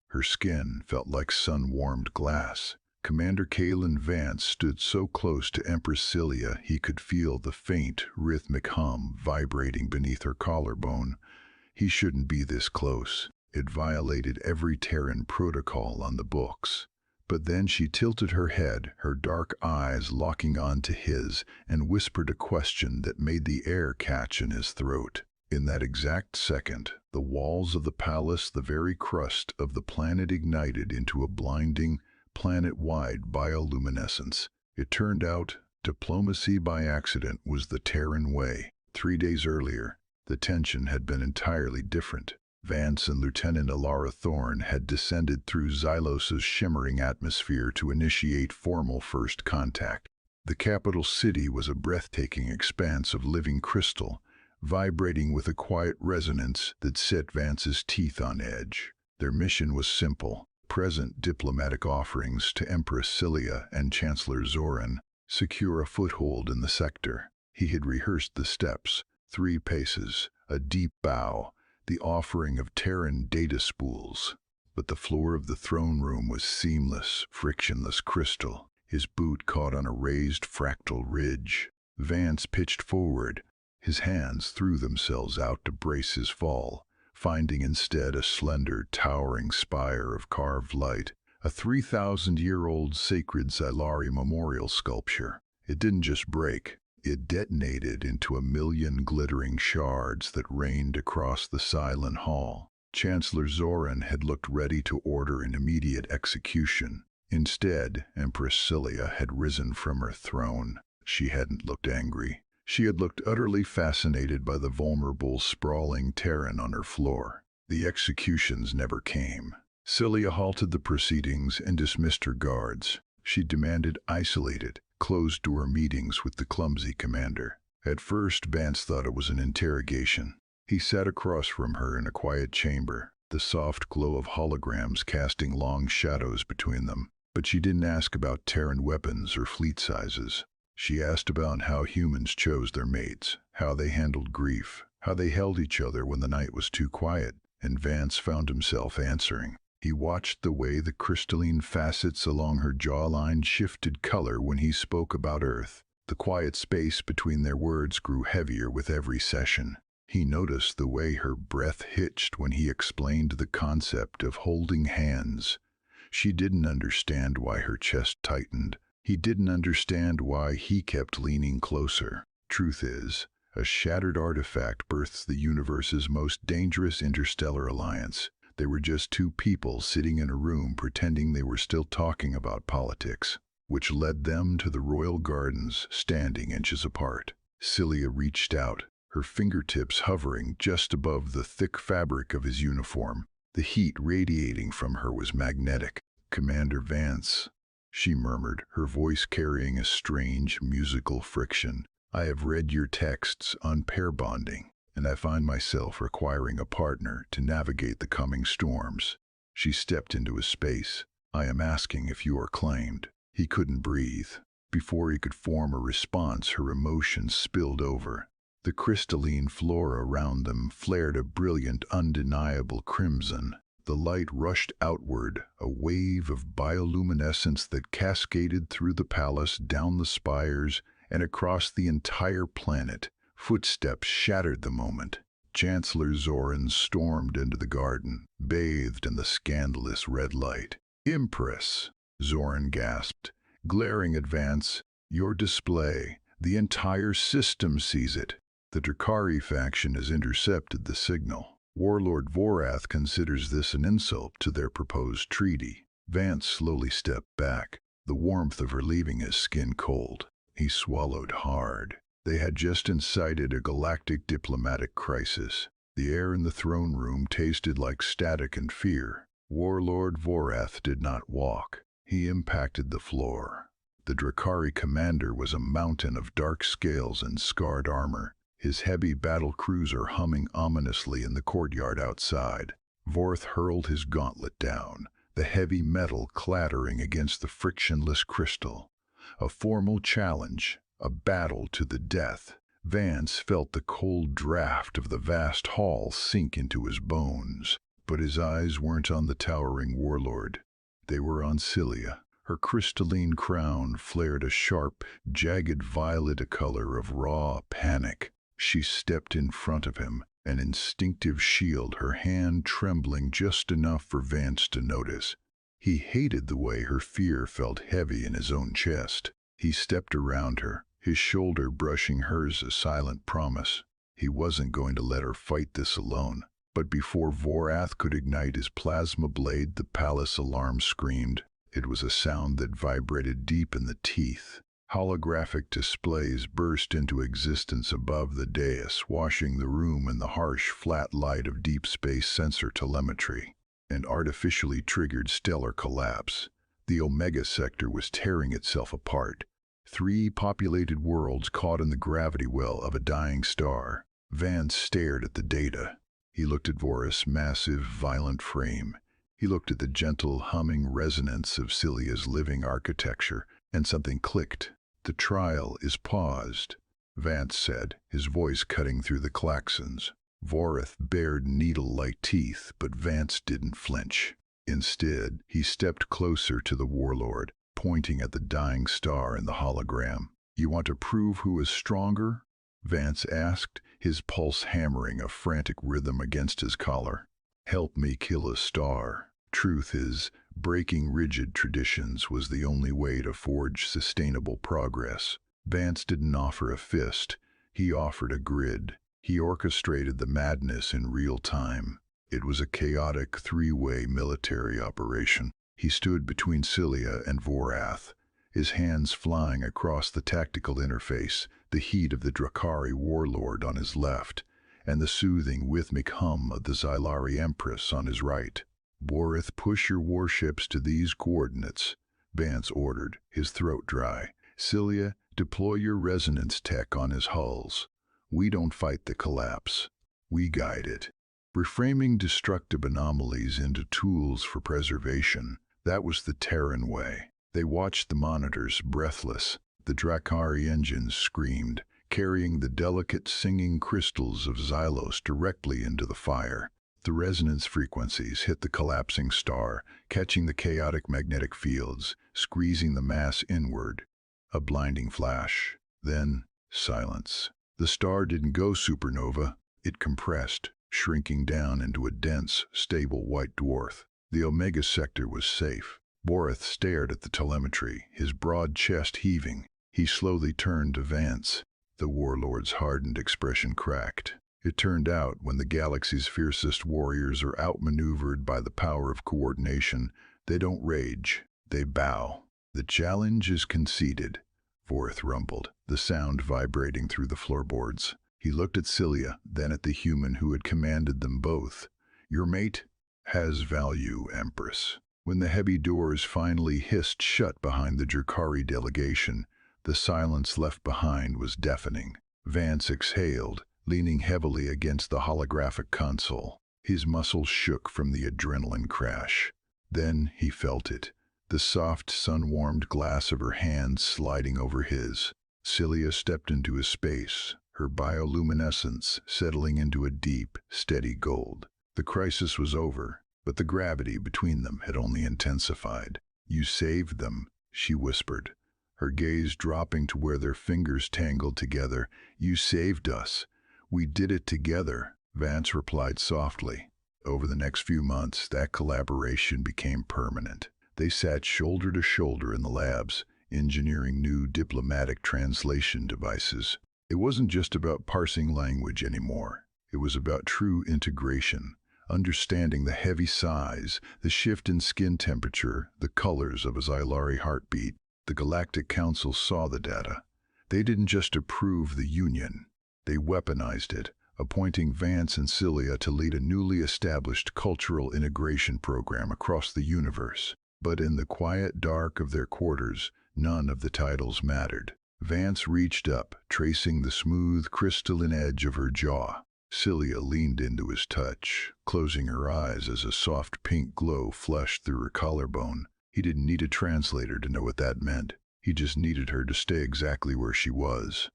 Her skin felt like sun-warmed glass. Commander Kalen Vance stood so close to Empress Cilia he could feel the faint, rhythmic hum vibrating beneath her collarbone. He shouldn't be this close. It violated every Terran protocol on the books. But then she tilted her head, her dark eyes locking onto his, and whispered a question that made the air catch in his throat. In that exact second, the walls of the palace, the very crust of the planet, ignited into a blinding, planet-wide bioluminescence. It turned out diplomacy by accident was the Terran way. 3 days earlier, the tension had been entirely different. Vance and Lieutenant Alara Thorne had descended through Xylos's shimmering atmosphere to initiate formal first contact. The capital city was a breathtaking expanse of living crystal, vibrating with a quiet resonance that set Vance's teeth on edge. Their mission was simple: present diplomatic offerings to Empress Cilia and Chancellor Zoran, secure a foothold in the sector. He had rehearsed the steps: 3 paces, a deep bow, the offering of Terran data spools. But the floor of the throne room was seamless, frictionless crystal. His boot caught on a raised fractal ridge. Vance pitched forward. His hands threw themselves out to brace his fall, finding instead a slender, towering spire of carved light, a 3,000-year-old sacred Xylari memorial sculpture. It didn't just break. It detonated into a million glittering shards that rained across the silent hall. Chancellor Zoran had looked ready to order an immediate execution. Instead, Empress Cilia had risen from her throne. She hadn't looked angry. She had looked utterly fascinated by the vulnerable, sprawling Terran on her floor. The executions never came. Cilia halted the proceedings and dismissed her guards. She demanded isolated, closed-door meetings with the clumsy commander. At first, Vance thought it was an interrogation. He sat across from her in a quiet chamber, the soft glow of holograms casting long shadows between them. But she didn't ask about Terran weapons or fleet sizes. She asked about how humans chose their mates, how they handled grief, how they held each other when the night was too quiet, and Vance found himself answering. He watched the way the crystalline facets along her jawline shifted color when he spoke about Earth. The quiet space between their words grew heavier with every session. He noticed the way her breath hitched when he explained the concept of holding hands. She didn't understand why her chest tightened. He didn't understand why he kept leaning closer. Truth is, a shattered artifact births the universe's most dangerous interstellar alliance. They were just 2 people sitting in a room pretending they were still talking about politics, which led them to the royal gardens, standing inches apart. Cilia reached out, her fingertips hovering just above the thick fabric of his uniform. The heat radiating from her was magnetic. "Commander Vance," she murmured, her voice carrying a strange musical friction. "I have read your texts on pair bonding, and I find myself requiring a partner to navigate the coming storms." She stepped into his space. "I am asking if you are claimed." He couldn't breathe. Before he could form a response, her emotions spilled over. The crystalline flora around them flared a brilliant, undeniable crimson. The light rushed outward, a wave of bioluminescence that cascaded through the palace, down the spires, and across the entire planet. Footsteps shattered the moment. Chancellor Zoran stormed into the garden, bathed in the scandalous red light. "Empress," Zoran gasped, glaring at Vance, "your display. The entire system sees it. The Drakari faction has intercepted the signal. Warlord Vorath considers this an insult to their proposed treaty." Vance slowly stepped back, the warmth of her leaving his skin cold. He swallowed hard. They had just incited a galactic diplomatic crisis. The air in the throne room tasted like static and fear. Warlord Vorath did not walk. He impacted the floor. The Drakari commander was a mountain of dark scales and scarred armor, his heavy battle cruiser humming ominously in the courtyard outside. Vorth hurled his gauntlet down, the heavy metal clattering against the frictionless crystal. A formal challenge, a battle to the death. Vance felt the cold draft of the vast hall sink into his bones. But his eyes weren't on the towering warlord. They were on Cilia. Her crystalline crown flared a sharp, jagged violet color of raw panic. She stepped in front of him, an instinctive shield, her hand trembling just enough for Vance to notice. He hated the way her fear felt heavy in his own chest. He stepped around her, his shoulder brushing hers, a silent promise. He wasn't going to let her fight this alone. But before Vorath could ignite his plasma blade, the palace alarm screamed. It was a sound that vibrated deep in the teeth. Holographic displays burst into existence above the dais, washing the room in the harsh, flat light of deep space sensor telemetry. An artificially triggered stellar collapse. The Omega sector was tearing itself apart. 3 populated worlds caught in the gravity well of a dying star. Vance stared at the data. He looked at Vor's massive, violent frame. He looked at the gentle, humming resonance of Cilia's living architecture, and something clicked. "The trial is paused," Vance said, his voice cutting through the klaxons. Vorath bared needle-like teeth, but Vance didn't flinch. Instead, he stepped closer to the warlord, pointing at the dying star in the hologram. "You want to prove who is stronger?" Vance asked, his pulse hammering a frantic rhythm against his collar. "Help me kill a star." Truth is, breaking rigid traditions was the only way to forge sustainable progress. Vance didn't offer a fist, he offered a grid. He orchestrated the madness in real time. It was a chaotic 3-way military operation. He stood between Cilia and Vorath, his hands flying across the tactical interface, the heat of the Drakari warlord on his left, and the soothing rhythmic hum of the Alien Empress on his right. "Vorath, push your warships to these coordinates," Vance ordered, his throat dry. "Cilia, deploy your resonance tech on his hulls. We don't fight the collapse. We guide it." Reframing destructive anomalies into tools for preservation, that was the Terran way. They watched the monitors, breathless. The Drakari engines screamed, carrying the delicate singing crystals of Xylos directly into the fire. The resonance frequencies hit the collapsing star, catching the chaotic magnetic fields, squeezing the mass inward. A blinding flash. Then, silence. The star didn't go supernova. It compressed, shrinking down into a dense, stable white dwarf. The Omega sector was safe. Vorath stared at the telemetry, his broad chest heaving. He slowly turned to Vance. The warlord's hardened expression cracked. It turned out, when the galaxy's fiercest warriors are outmaneuvered by the power of coordination, they don't rage, they bow. "The challenge is conceded," Vorath rumbled, the sound vibrating through the floorboards. He looked at Cilia, then at the human who had commanded them both. "Your mate has value, Empress." When the heavy doors finally hissed shut behind the Drakari delegation, the silence left behind was deafening. Vance exhaled, leaning heavily against the holographic console. His muscles shook from the adrenaline crash. Then he felt it, the soft, sun-warmed glass of her hand sliding over his. Cilia stepped into his space, her bioluminescence settling into a deep, steady gold. The crisis was over, but the gravity between them had only intensified. "You saved them," she whispered, her gaze dropping to where their fingers tangled together. "You saved us. We did it together," Vance replied softly. Over the next few months, that collaboration became permanent. They sat shoulder to shoulder in the labs, engineering new diplomatic translation devices. It wasn't just about parsing language anymore. It was about true integration, understanding the heavy sighs, the shift in skin temperature, the colors of a Xylari heartbeat. The Galactic Council saw the data. They didn't just approve the Union. They weaponized it, appointing Vance and Cilia to lead a newly established cultural integration program across the universe. But in the quiet dark of their quarters, none of the titles mattered. Vance reached up, tracing the smooth, crystalline edge of her jaw. Cilia leaned into his touch, closing her eyes as a soft pink glow flushed through her collarbone. He didn't need a translator to know what that meant. He just needed her to stay exactly where she was.